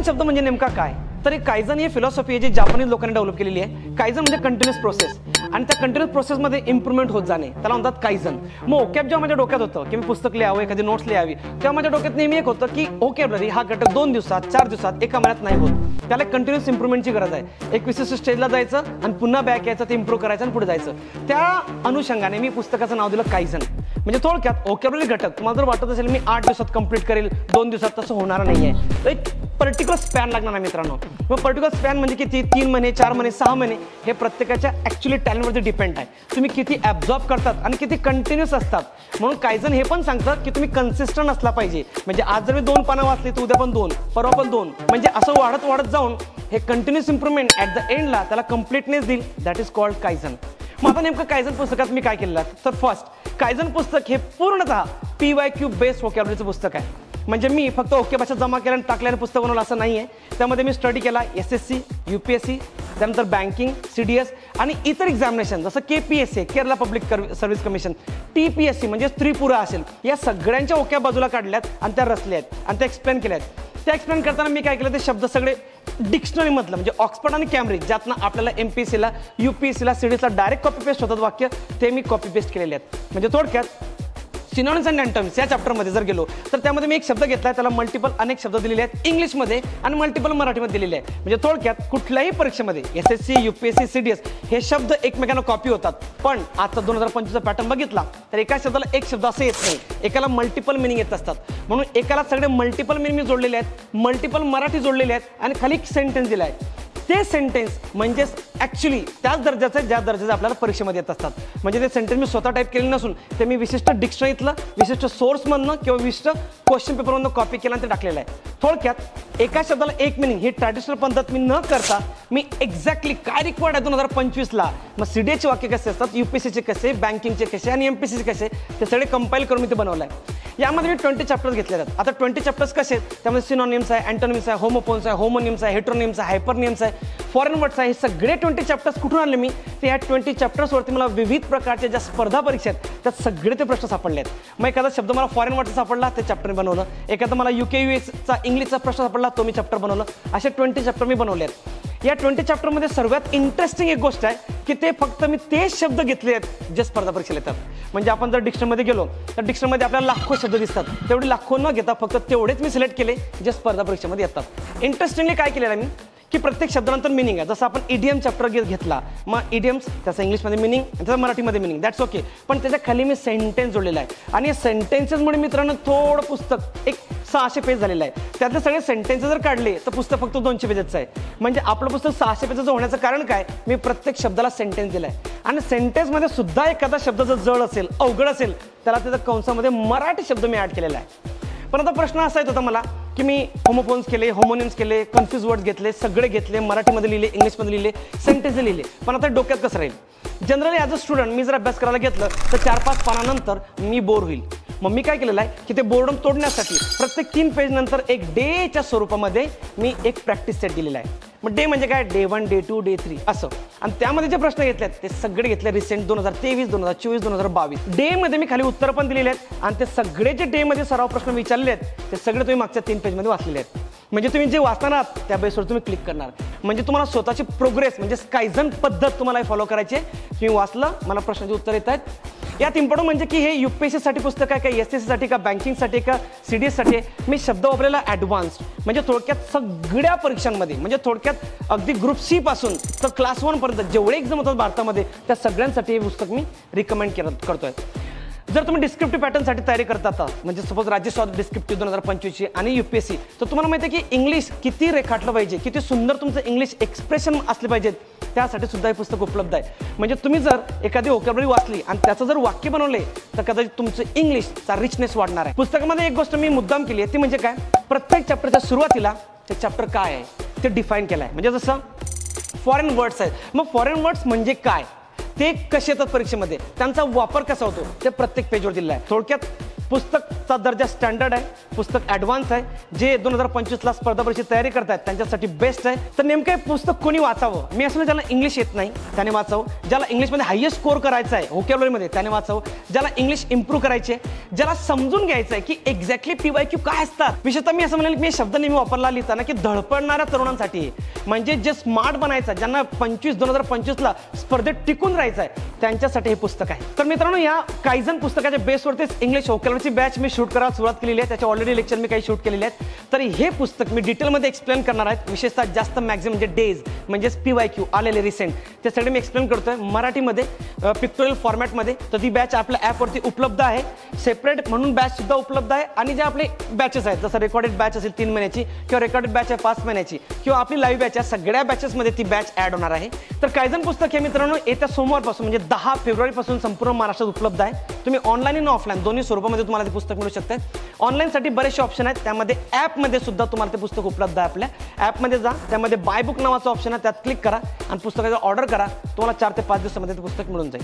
Kaizen शब्द म्हणजे नेमका काय? तर कायझन ही फिलॉसॉफी आहे जी जापानीज लोकांनी डेव्हलप केलेली आहे. कायझन म्हणजे कंटिन्युअस प्रोसेस आणि त्या कंटिन्युअस प्रोसेसमध्ये इम्प्रूव्हमेंट होत जाणे, त्याला म्हणतात कायझन. मग ओकॅब जेव्हा माझ्या डोक्यात होतं की मी पुस्तक लिहावं, एखादी नोट्स लिहावी, तेव्हा माझ्या डोक्यात नेहमी एक होतं की ओकॅबलरी हा घटक 2 दिवसात 4 दिवसात 1 महिन्यात नाही होत. त्याला कंटिन्युअस इम्प्रूव्हमेंटची गरज आहे. एक विशिष्ट स्टेजला जायचं आणि पुन्हा बॅक यायचं, ते इम्प्रूव्ह करायचं आणि पुढे जायचं. त्या अनुषंगाने मी पुस्तकाचं नाव दिलं कायझन. म्हणजे थोडक्यात ओकॅबलरी घटक तुम्हाला जर वाटत असेल मी 8 दिवसात कंप्लीट करेल, 2 दिवसात, तसं होणार नाही आहे. एक पर्टिक्युलर स्पॅन लागणार आहे मित्रांनो. मग पर्टिक्युलर स्पॅन म्हणजे किती? 3 महिने, 4 महिने, 6 महिने, हे प्रत्येकाच्या ऍक्च्युअली टॅलेंटवरती डिपेंड आहे. तुम्ही किती ॲब्झॉर्ब करतात आणि किती कंटिन्युअस असतात. म्हणून कायझन हे पण सांगतं की तुम्ही कन्सिस्टंट असला पाहिजे. म्हणजे आज जर मी 2 पानं वाचली तर उद्या पण 2, परवा पण 2, म्हणजे असं वाढत वाढत जाऊन हे कंटिन्युअस इम्प्रूव्हमेंट ॲट द एंडला त्याला कम्प्लीटनेस देईल. That is called Kaizen. मग आता नेमकं कायझन पुस्तकात मी काय केलेलं आहे? तर फर्स्ट, कायझन पुस्तक हे पूर्णतः PYQ बेस्ड वोकॅब्युलरीचं पुस्तक आहे. म्हणजे मी फक्त ओके भाषा जमा केल्या आणि टाकल्याने पुस्तक बनवलं असं नाही आहे. त्यामध्ये मी स्टडी केला SSC, UPSC, त्यानंतर बँकिंग, CDS आणि इतर एक्झामिनेशन जसं KPSC, Kerala public service commission, TPSC म्हणजे त्रिपुरा असेल, या सगळ्यांच्या ओक्या बाजूला काढल्यात आणि त्या रचल्या आहेत आणि त्या एक्सप्लेन केल्या आहेत. त्या एक्सप्लेन करताना मी काय केलं, ते शब्द सगळे डिक्शनरीमधलं म्हणजे ऑक्सफर्ड आणि कॅम्ब्रिज, ज्यातनं आपल्याला MPSCला, UPSCला, CDSला डायरेक्ट कॉपी पेस्ट होतात वाक्य, ते मी कॉपी पेस्ट केलेले आहेत. म्हणजे थोडक्यात सिनॉनिम्स अँड अँटॉनिम्स या चॅप्टरमध्ये जर गेलो तर त्यामध्ये मी एक शब्द घेतला आहे, त्याला मल्टिपल अनेक शब्द दिलेले आहेत इंग्लिशमध्ये आणि मल्टिपल मराठीमध्ये दिलेले आहे. म्हणजे थोडक्यात कुठल्याही परीक्षेमध्ये SSC, UPSC, CDS हे शब्द एकमेकांना कॉपी होतात. पण आता 2025चा पॅटर्न बघितला तर एका शब्दाला एक शब्द असं येत नाही, एकाला मल्टिपल मिनिंग येत असतात. म्हणून एकाला सगळे मल्टिपल मिनिंग जोडलेले आहेत, मल्टिपल मराठी जोडलेले आहेत आणि खाली एक सेंटेन्स दिला आहे. ते सेंटेन्स म्हणजे ॲक्च्युली त्याच दर्जाचे ज्या दर्जाचे आपल्याला परीक्षेमध्ये येत असतात. म्हणजे ते सेंटेन्स मी स्वतः टाईप केले नसून ते मी विशिष्ट डिक्शनरीतलं, विशिष्ट सोर्समधनं किंवा विशिष्ट क्वेश्चन पेपरमधनं कॉपी केला आणि ते टाकलेलं आहे. थोडक्यात एका शब्दाला एक मिनिंग ही ट्रॅडिशनल पद्धत मी न करता मी एक्झॅक्टली काय रिक्वायर्ड आहे 2025ला, मग CDSचे वाक्य कसे असतात, UPSCचे कसे, बँकिंगचे कसे आणि MPSCचे कसे, ते सगळे कंपाईल करून मी ते बनवलं आहे. यामध्ये मी 20 चॅप्टर्स घेतले आहेत. आता 20 चॅप्टर्स कसे आहेत? त्यामध्ये सिनॉनिम्स आहे, अँटोनिम्स आहे, होमोफोन्स आहे, होमोनिम्स आहे, हेट्रोनिम्स आहे, हायपरनिम्स आहे, फॉरेन वर्ड्स आहे. हे सगळे 20 चॅप्टर्स कुठून आणले मी? ते ह्या 20 चॅप्टर्सवरती मला विविध प्रकारच्या ज्या स्पर्धा परीक्षा आहेत त्यात सगळे ते प्रश्न सापडले आहेत. मग एखादा शब्द मला फॉरेन वर्डचा सापडला, ते चॅप्टर मी बनवलं. एखादा मला UK-US इंग्लिशचा प्रश्न सापडला, तो मी चॅप्टर बनवलं. असे 20 चॅप्टर मी बनवले आहेत. या 20 चॅप्टरमध्ये सर्वात इंटरेस्टिंग एक गोष्ट आहे की ते फक्त मी तेच शब्द घेतले आहेत जे स्पर्धा परीक्षेला येतात. म्हणजे आपण जर डिक्शनरीमध्ये गेलो तर डिक्शनरीमध्ये आपल्याला लाखो शब्द दिसतात, तेवढे लाखो न घेता फक्त तेवढेच मी सिलेक्ट केले जे स्पर्धा परीक्षेमध्ये येतात. इंटरेस्टिंगली काय केलेलं आहे मी की प्रत्येक शब्दानंतर मिनिंग आहे. जसं आपण इडियम चॅप्टर घेतला, मग इडियम्स त्याचं इंग्लिशमध्ये मिनिंग, त्याचं मराठीमध्ये मिनिंग, दॅट्स ओके. पण त्याच्या खाली मी सेंटेन्स जोडलेला आहे आणि या सेंटेन्सेसमुळे मित्रांनो थोडं पुस्तक एक 600 पेज झालेलं आहे. त्यातले सगळे सेंटेन्सेस जर काढले तर पुस्तक फक्त 200 पेजेसचं आहे. म्हणजे आपलं पुस्तक 600 पेजेसचं होण्याचं कारण काय? मी प्रत्येक शब्दाला सेंटेन्स दिला आहे आणि सेंटेन्समध्ये सुद्धा एखादा शब्द जर जड असेल, अवघड असेल, त्याला त्याच्या कंसामध्ये मराठी शब्द मी ॲड केलेला आहे. पण आता प्रश्न असा येत होता मला की मी होमोफोन्स केले, होमोनिम्स केले, कन्फ्यूज वर्ड्स घेतले, सगळे घेतले, मराठीमध्ये लिहिले, इंग्लिशमध्ये लिहिले, सेंटेन्स लिहिले, पण आता डोक्यात कसं राहील? जनरली ॲज अ स्टुडंट मी जर अभ्यास करायला घेतलं तर 4-5 पानानंतर मी बोर होईल. मग मी काय केलेलं आहे की ते बोर्डम तोडण्यासाठी प्रत्येक 3 पेज नंतर एक डेच्या स्वरूपामध्ये मी एक प्रॅक्टिस सेट दिलेला आहे. मग डे म्हणजे काय? Day 1, Day 2, Day 3 असं. आणि त्यामध्ये जे प्रश्न घेतले आहेत ते सगळे घेतले रिसेंट 2023, 2024, 2022. डेमध्ये मी खाली उत्तरं पण दिलेली आहेत आणि ते सगळे जे डेमध्ये सराव प्रश्न विचारले आहेत ते सगळे तुम्ही मागच्या 3 पेजमध्ये वाचलेले आहेत. म्हणजे तुम्ही जे वाचणार आहात त्या बेसवर तुम्ही क्लिक करणार. म्हणजे तुम्हाला स्वतःची प्रोग्रेस म्हणजे कायझन पद्धत तुम्हाला फॉलो करायची आहे. तुम्ही वाचलं, मला प्रश्नाची उत्तर येत आहेत. यात इम्पॉर्टंट म्हणजे की हे UPSCसाठी पुस्तक आहे का, SSCसाठी का, बँकिंगसाठी का, CDSसाठी आहे. मी शब्द वापरलेला ॲडव्हान्स्ड, म्हणजे थोडक्यात सगळ्या परीक्षांमध्ये, म्हणजे थोडक्यात अगदी ग्रुप C पासून तर क्लास 1 पर्यंत जेवढे एक्झाम होतात भारतामध्ये त्या सगळ्यांसाठी हे पुस्तक मी रिकमेंड करतोय. जर तुम्ही डिस्क्रिप्टिव्ह पॅटर्नसाठी तयारी करता, म्हणजे सपोज राज्य स्वाद डिस्क्रिप्टिव्ह 2025 आणि UPSC, तर तुम्हाला माहिती आहे की इंग्लिश किती रेखाटलं पाहिजे, किती सुंदर तुमचं इंग्लिश एक्सप्रेशन असले पाहिजेत, त्यासाठी सुद्धा हे पुस्तक उपलब्ध आहे. म्हणजे तुम्ही जर एखादी व्होकॅब्युलरी वाचली आणि त्याचं जर वाक्य बनवले तर कदाचित तुमचं इंग्लिशचा रिचनेस वाढणार आहे. पुस्तकामध्ये एक गोष्ट मी मुद्दाम केली आहे ती म्हणजे काय? प्रत्येक चॅप्टरच्या सुरुवातीला ते चॅप्टर काय आहे ते डिफाईन केलं आहे. म्हणजे जसं फॉरेन वर्ड्स आहेत, मग फॉरेन वर्ड्स म्हणजे काय, ते कसे येतात परीक्षेमध्ये, त्यांचा वापर कसा होतो, ते प्रत्येक पेजवर दिलेला आहे. थोडक्यात पुस्तकचा दर्जा स्टँडर्ड आहे, पुस्तक ॲडव्हान्स आहे. जे 2025ला स्पर्धा परीक्षेची तयारी करतायत त्यांच्यासाठी बेस्ट आहे. तर नेमकं हे पुस्तक कोणी वाचावं? मी असं ज्याला इंग्लिश येत नाही त्याने वाचावं, ज्याला इंग्लिशमध्ये हायेस्ट स्कोर करायचा आहे व्होकॅब्युलरीमध्ये त्याने वाचावं, ज्याला इंग्लिश इम्प्रूव्ह करायचे, ज्याला समजून घ्यायचं आहे की एक्झॅक्टली PYQ काय असतात. विशेषतः मी असं म्हणेल की मी शब्द नेहमी वापरला लिहिताना की धडपडणाऱ्या तरुणांसाठी, म्हणजे जे स्मार्ट बनायचं, ज्यांना 2025ला स्पर्धेत टिकून राहायचं आहे त्यांच्यासाठी हे पुस्तक आहे. तर मित्रांनो, या कायझन पुस्तकाच्या बेसवरतीच इंग्लिश व्होकॅब्युलरीची बॅच मी शूट करायला सुरुवात केलेली आहे. त्याचे ऑलरेडी लेक्चर मी काही शूट केलेले आहेत. तर हे पुस्तक मी डिटेलमध्ये एक्सप्लेन करणार आहे. विशेषतः जास्त मॅक्झिमम म्हणजे डेज म्हणजेच PYQ आलेले रिसेंट त्यासाठी मी एक्सप्लेन करतोय मराठीमध्ये पिक्टोरियल फॉर्मॅटमध्ये. तर ती बॅच आपल्या ॲपवरती उपलब्ध आहे. सेपरेट म्हणून बॅच सुद्धा उपलब्ध आहे. आणि जे आपले बॅचेस आहेत, जसं रेकॉर्डेड बॅच असेल 3 महिन्याची किंवा रेकॉर्डेड बॅच आहे 5 महिन्याची किंवा आपली लाईव्ह बॅच आहे, सगळ्या बॅचेसमध्ये ती बॅच ॲड होणार आहे. तर कायझन पुस्तक हे मित्रांनो येत्या सोमवारपासून म्हणजे 10 फेब्रुवारीपासून संपूर्ण महाराष्ट्रात उपलब्ध आहे. तुम्ही ऑनलाईन आणि ऑफलाईन दोन्ही स्वरूपामध्ये तुम्हाला ते पुस्तक मिळू शकते. ऑनलाईनसाठी बरेचसे ऑप्शन आहेत, त्यामध्ये ॲपमध्ये सुद्धा तुम्हाला ते पुस्तक उपलब्ध आहे. आपल्या ॲपमध्ये जा, त्यामध्ये बाय बुक नावाचा ऑप्शन आहे, त्यात क्लिक करा आणि पुस्तकाचा ऑर्डर करा. तुम्हाला 4 ते 5 दिवसामध्ये ते पुस्तक मिळून जाईल.